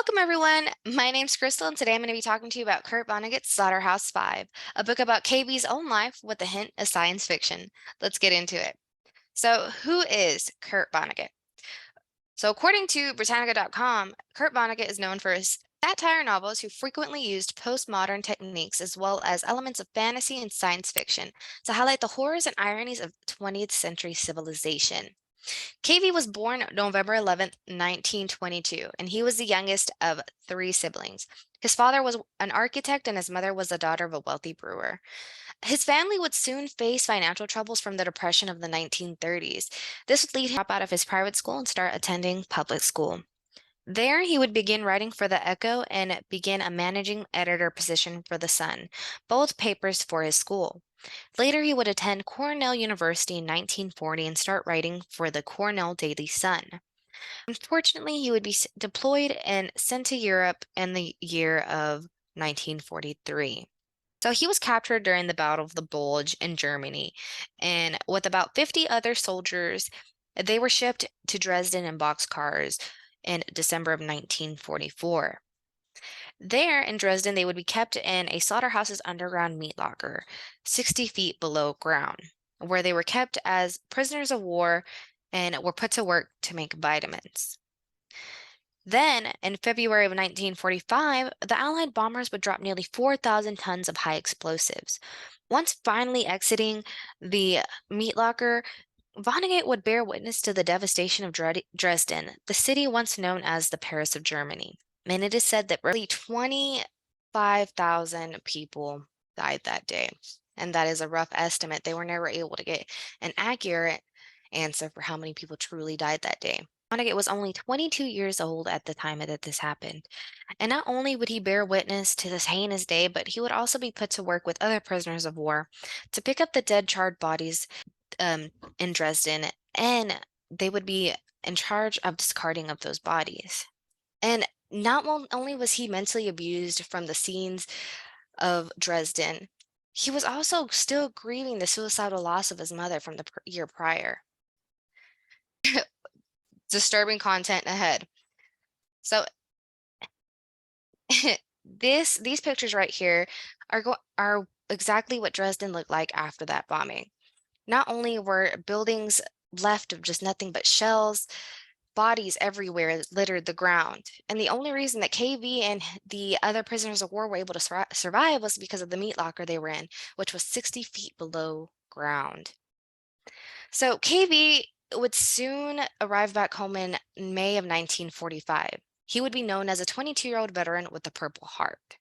Welcome, everyone. My name's Crystal, and today I'm going to be talking to you about Kurt Vonnegut's Slaughterhouse-Five, a book about KB's own life with a hint of science fiction. Let's get into it. So, who is Kurt Vonnegut? So, according to Britannica.com, Kurt Vonnegut is known for his satire novels who frequently used postmodern techniques as well as elements of fantasy and science fiction to highlight the horrors and ironies of 20th century civilization. KV was born November 11th, 1922, and he was the youngest of three siblings. His father was an architect, and his mother was the daughter of a wealthy brewer. His family would soon face financial troubles from the Depression of the 1930s. This would lead him to drop out of his private school and start attending public school. There, he would begin writing for the Echo and begin a managing editor position for the Sun, both papers for his school. Later, he would attend Cornell University in 1940 and start writing for the Cornell Daily Sun. Unfortunately, he would be deployed and sent to Europe in the year of 1943. So he was captured during the Battle of the Bulge in Germany, and with about 50 other soldiers, they were shipped to Dresden in boxcars in December of 1944. There in Dresden, they would be kept in a slaughterhouse's underground meat locker, 60 feet below ground, where they were kept as prisoners of war and were put to work to make vitamins. Then, in February of 1945, the Allied bombers would drop nearly 4,000 tons of high explosives. Once finally exiting the meat locker, Vonnegut would bear witness to the devastation of Dresden, the city once known as the Paris of Germany. And it is said that roughly 25,000 people died that day. And that is a rough estimate. They were never able to get an accurate answer for how many people truly died that day. Vonnegut was only 22 years old at the time that this happened. And not only would he bear witness to this heinous day, but he would also be put to work with other prisoners of war to pick up the dead, charred bodies in Dresden, and they would be in charge of discarding of those bodies. And not only was he mentally abused from the scenes of Dresden, he was also still grieving the suicidal loss of his mother from the year prior. Disturbing content ahead. So these pictures right here are exactly what Dresden looked like after that bombing. Not only were buildings left of just nothing but shells, bodies everywhere littered the ground. And the only reason that KV and the other prisoners of war were able to survive was because of the meat locker they were in, which was 60 feet below ground. So KV would soon arrive back home in May of 1945. He would be known as a 22-year-old veteran with a Purple Heart.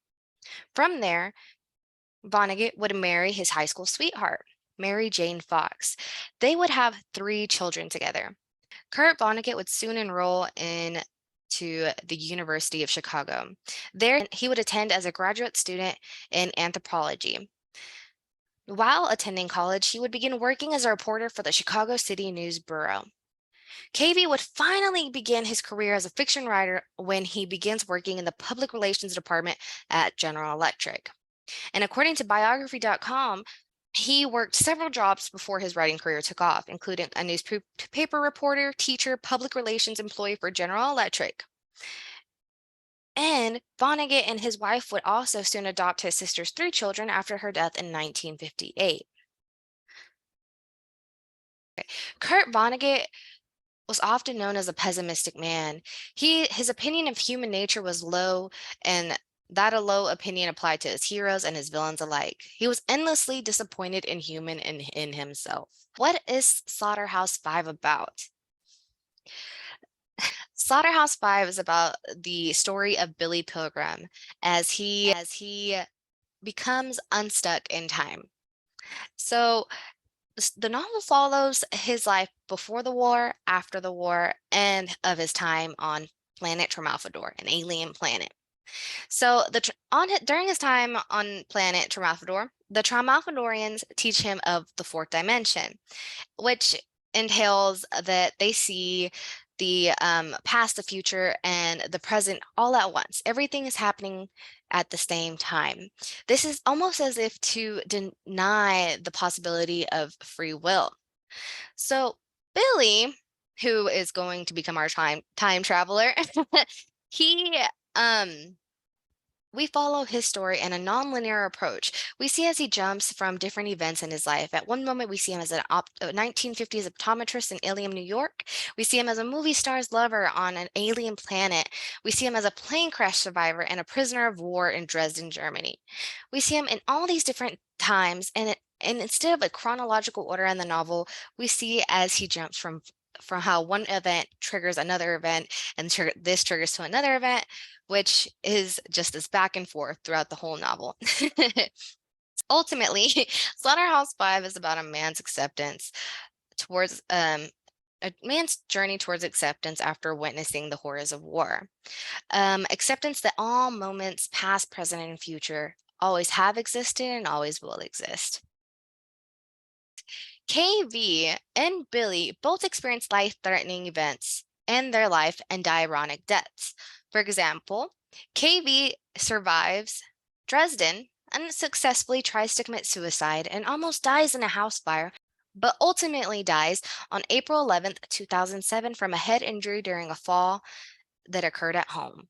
From there, Vonnegut would marry his high school sweetheart, Mary Jane Fox. They would have three children together. Kurt Vonnegut would soon enroll to the University of Chicago. There, he would attend as a graduate student in anthropology. While attending college, he would begin working as a reporter for the Chicago City News Bureau. KV would finally begin his career as a fiction writer when he begins working in the public relations department at General Electric. And according to biography.com, he worked several jobs before his writing career took off, including a newspaper reporter, teacher, public relations employee for General Electric. And Vonnegut and his wife would also soon adopt his sister's three children after her death in 1958. Kurt Vonnegut was often known as a pessimistic man. His opinion of human nature was low, and that a low opinion applied to his heroes and his villains alike. He was endlessly disappointed in himself. What is Slaughterhouse-Five about? Slaughterhouse-Five is about the story of Billy Pilgrim as he becomes unstuck in time. So the novel follows his life before the war, after the war, and of his time on planet Tremalfador, an alien planet. So during his time on planet Tremalfador, the Tremalfadorians teach him of the fourth dimension, which entails that they see the past, the future, and the present all at once. Everything is happening at the same time. This is almost as if to deny the possibility of free will. So Billy, who is going to become our time traveler, he We follow his story in a nonlinear approach. We see as he jumps from different events in his life. At one moment, we see him as a 1950s optometrist in Ilium, New York. We see him as a movie star's lover on an alien planet. We see him as a plane crash survivor and a prisoner of war in Dresden, Germany. We see him in all these different times, and instead of a chronological order in the novel, we see as he jumps from how one event triggers another event, and this triggers to another event, which is just this back and forth throughout the whole novel. Ultimately, Slaughterhouse-Five is about a man's journey towards acceptance after witnessing the horrors of war. Acceptance that all moments, past, present, and future, always have existed and always will exist. KV and Billy both experience life-threatening events in their life and die ironic deaths. For example, KV survives Dresden and successfully tries to commit suicide and almost dies in a house fire, but ultimately dies on April 11th, 2007 from a head injury during a fall that occurred at home.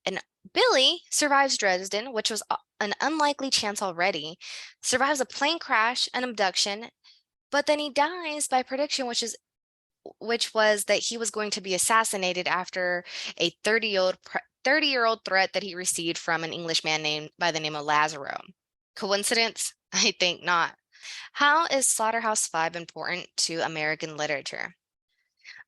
And Billy survives Dresden, which was an unlikely chance already, survives a plane crash, an abduction, but then he dies by prediction, which was that he was going to be assassinated after a 30-year-old threat that he received from an Englishman named by the name of Lazaro. Coincidence? I think not. How is Slaughterhouse-Five important to American literature?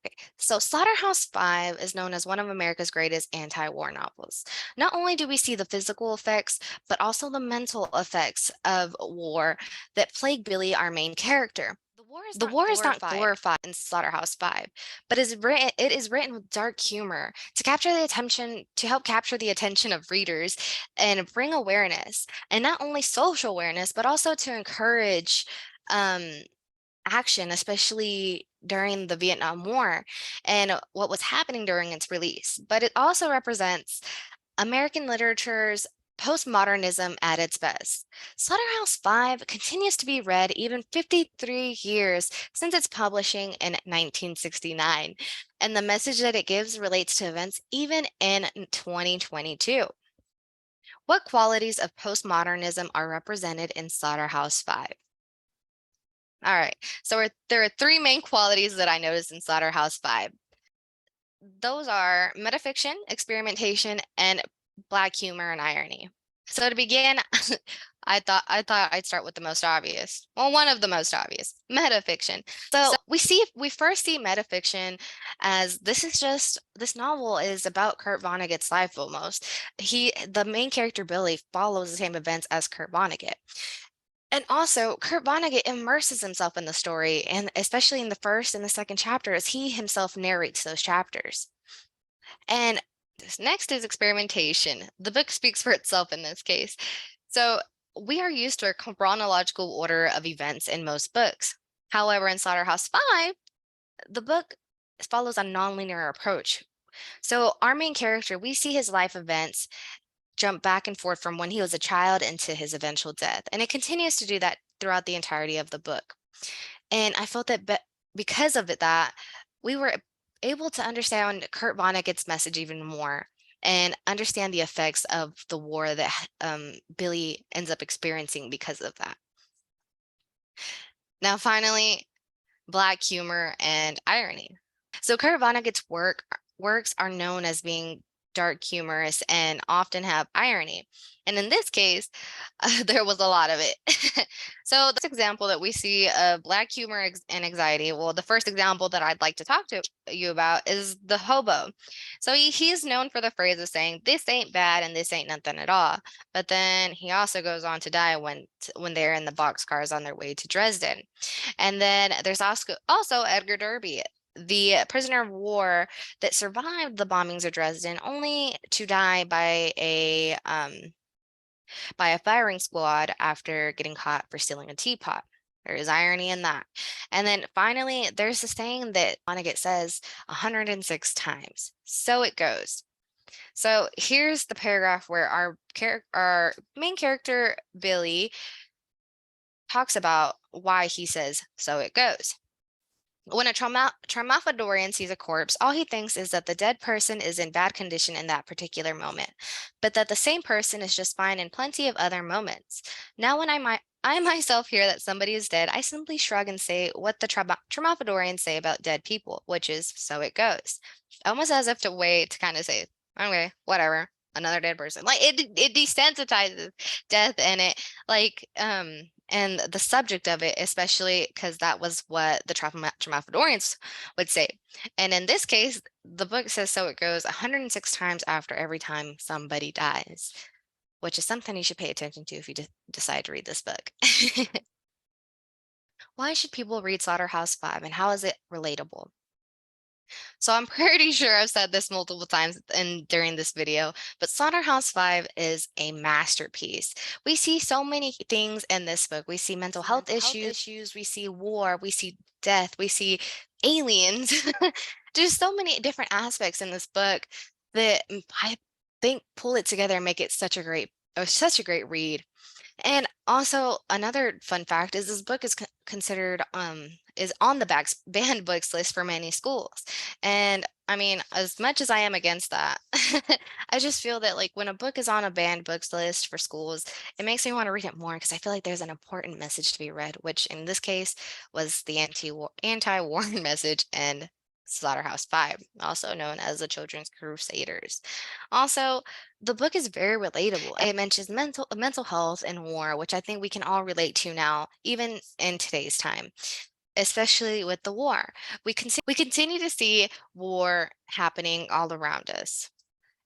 Okay, so Slaughterhouse-Five is known as one of America's greatest anti-war novels. Not only do we see the physical effects, but also the mental effects of war that plague Billy, our main character. The war is not glorified in Slaughterhouse-Five, but it is written with dark humor to help capture the attention of readers and bring awareness, and not only social awareness, but also to encourage um, action, especially during the Vietnam War and what was happening during its release. But it also represents American literature's postmodernism at its best. Slaughterhouse-Five continues to be read even 53 years since its publishing in 1969, and the message that it gives relates to events even in 2022. What qualities of postmodernism are represented in Slaughterhouse-Five? All right, so there are three main qualities that I noticed in Slaughterhouse-Five. Those are metafiction, experimentation, and Black humor and irony. So to begin, I thought I'd start with the most obvious. Well, one of the most obvious, metafiction. So we first see metafiction as this novel is about Kurt Vonnegut's life almost. The main character Billy follows the same events as Kurt Vonnegut. And also, Kurt Vonnegut immerses himself in the story, and especially in the first and the second chapter, as he himself narrates those chapters. And this next is experimentation. The book speaks for itself in this case. So we are used to a chronological order of events in most books. However, in Slaughterhouse-Five, the book follows a nonlinear approach. So our main character, we see his life events jump back and forth from when he was a child into his eventual death. And it continues to do that throughout the entirety of the book. And I felt that because of that, we were able to understand Kurt Vonnegut's message even more and understand the effects of the war that Billy ends up experiencing because of that. Now, finally, Black humor and irony. So Kurt Vonnegut's works are known as being dark, humorous, and often have irony. And in this case, there was a lot of it. So this example that we see of Black humor and anxiety, well, the first example that I'd like to talk to you about is the hobo. So he's known for the phrase of saying, "This ain't bad and this ain't nothing at all." But then he also goes on to die when they're in the boxcars on their way to Dresden. And then there's also Edgar Derby, the prisoner of war that survived the bombings of Dresden, only to die by a firing squad after getting caught for stealing a teapot. There is irony in that. And then finally, there's a saying that Vonnegut says 106 times. So it goes. So here's the paragraph where our main character, Billy, talks about why he says, "So it goes." When a Traumaphedorian sees a corpse, all he thinks is that the dead person is in bad condition in that particular moment, but that the same person is just fine in plenty of other moments. Now, when I myself hear that somebody is dead, I simply shrug and say what the Traumaphedorians say about dead people, which is, so it goes. Almost as if to wait to kind of say, okay, whatever, another dead person. Like it desensitizes death, and it like and the subject of it, especially because that was what the Traumaphedorians would say. And in this case, the book says so it goes 106 times after every time somebody dies, which is something you should pay attention to if you decide to read this book. Why should people read Slaughterhouse-Five, and how is it relatable? So I'm pretty sure I've said this multiple times during this video, but Slaughterhouse-Five is a masterpiece. We see so many things in this book. We see mental health issues, we see war, we see death, we see aliens. There's so many different aspects in this book that I think pull it together and make it such a great read. And also another fun fact is this book is considered is on the banned books list for many schools. And I mean, as much as I am against that, I just feel that like when a book is on a banned books list for schools, it makes me want to read it more because I feel like there's an important message to be read, which in this case was the anti-war message and Slaughterhouse-Five, also known as the Children's Crusaders. Also, the book is very relatable. It mentions mental health and war, which I think we can all relate to now, even in today's time, especially with the war. We continue to see war happening all around us.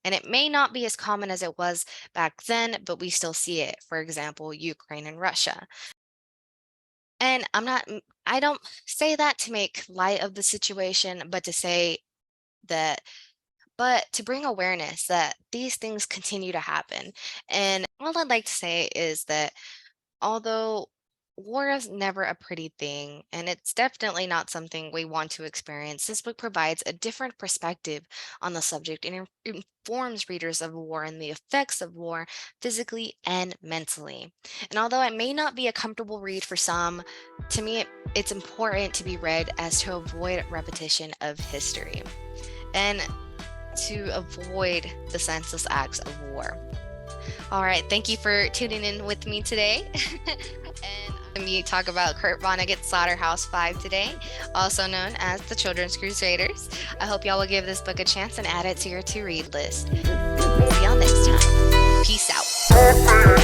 And it may not be as common as it was back then, but we still see it. For example, Ukraine and Russia. And I don't say that to make light of the situation, but to say that but to bring awareness that these things continue to happen. And all I'd like to say is that although war is never a pretty thing, and it's definitely not something we want to experience, this book provides a different perspective on the subject and informs readers of war and the effects of war physically and mentally. And although it may not be a comfortable read for some, to me, it's important to be read as to avoid repetition of history and to avoid the senseless acts of war. All right, thank you for tuning in with me today. And we talk about Kurt Vonnegut's Slaughterhouse-Five today, also known as the Children's Crusaders. I hope y'all will give this book a chance and add it to your to-read list. See y'all next time. Peace out.